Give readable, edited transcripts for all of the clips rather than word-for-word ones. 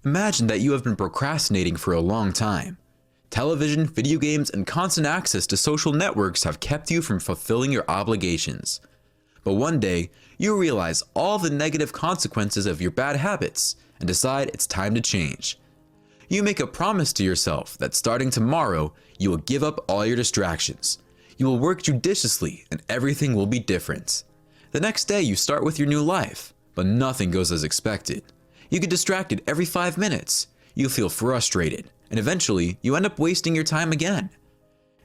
Imagine that you have been procrastinating for a long time. Television, video games, and constant access to social networks have kept you from fulfilling your obligations. But one day, you realize all the negative consequences of your bad habits and decide it's time to change. You make a promise to yourself that starting tomorrow, you will give up all your distractions. You will work judiciously and everything will be different. The next day, you start with your new life, but nothing goes as expected. You get distracted every 5 minutes. You feel frustrated, and eventually, you end up wasting your time again.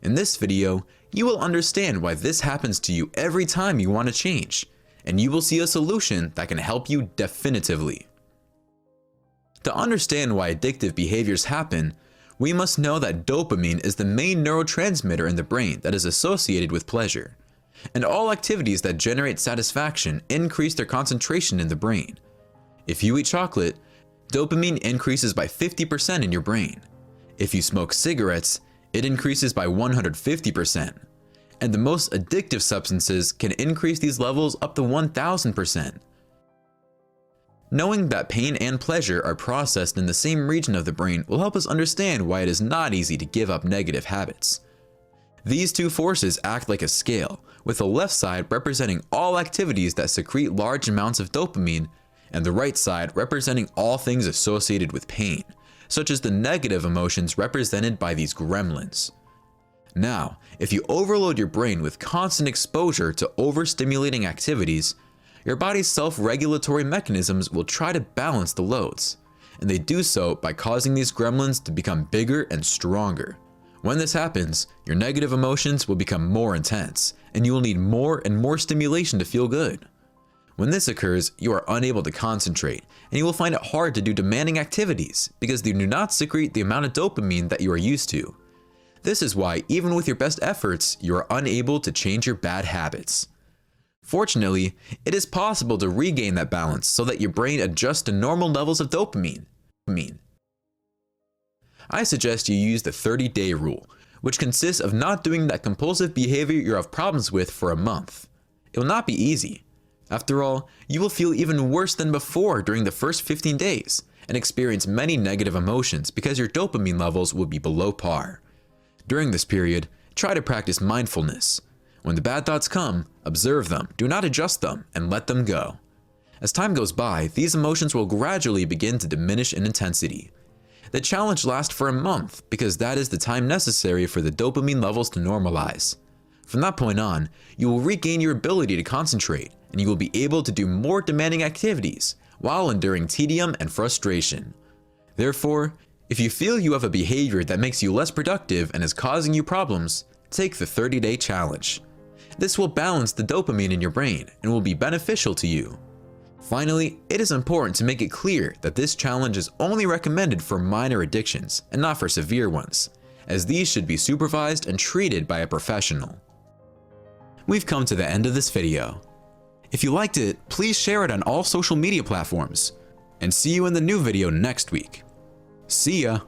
In this video, you will understand why this happens to you every time you want to change, and you will see a solution that can help you definitively. To understand why addictive behaviors happen, we must know that dopamine is the main neurotransmitter in the brain that is associated with pleasure, and all activities that generate satisfaction increase their concentration in the brain. If you eat chocolate, dopamine increases by 50% in your brain. If you smoke cigarettes, it increases by 150%. And the most addictive substances can increase these levels up to 1000%. Knowing that pain and pleasure are processed in the same region of the brain will help us understand why it is not easy to give up negative habits. These two forces act like a scale, with the left side representing all activities that secrete large amounts of dopamine, and the right side representing all things associated with pain, such as the negative emotions represented by these gremlins. Now, if you overload your brain with constant exposure to overstimulating activities, your body's self-regulatory mechanisms will try to balance the loads, and they do so by causing these gremlins to become bigger and stronger. When this happens, your negative emotions will become more intense, and you will need more and more stimulation to feel good. When this occurs, you are unable to concentrate, and you will find it hard to do demanding activities because they do not secrete the amount of dopamine that you are used to. This is why, even with your best efforts, you are unable to change your bad habits. Fortunately, it is possible to regain that balance so that your brain adjusts to normal levels of dopamine. I suggest you use the 30-day rule, which consists of not doing that compulsive behavior you have problems with for a month. It will not be easy. After all, you will feel even worse than before during the first 15 days and experience many negative emotions because your dopamine levels will be below par. During this period, try to practice mindfulness. When the bad thoughts come, observe them, do not adjust them, and let them go. As time goes by, these emotions will gradually begin to diminish in intensity. The challenge lasts for a month because that is the time necessary for the dopamine levels to normalize. From that point on, you will regain your ability to concentrate, and you will be able to do more demanding activities while enduring tedium and frustration. Therefore, if you feel you have a behavior that makes you less productive and is causing you problems, take the 30-day challenge. This will balance the dopamine in your brain and will be beneficial to you. Finally, it is important to make it clear that this challenge is only recommended for minor addictions and not for severe ones, as these should be supervised and treated by a professional. We've come to the end of this video. If you liked it, please share it on all social media platforms, and see you in the new video next week. See ya!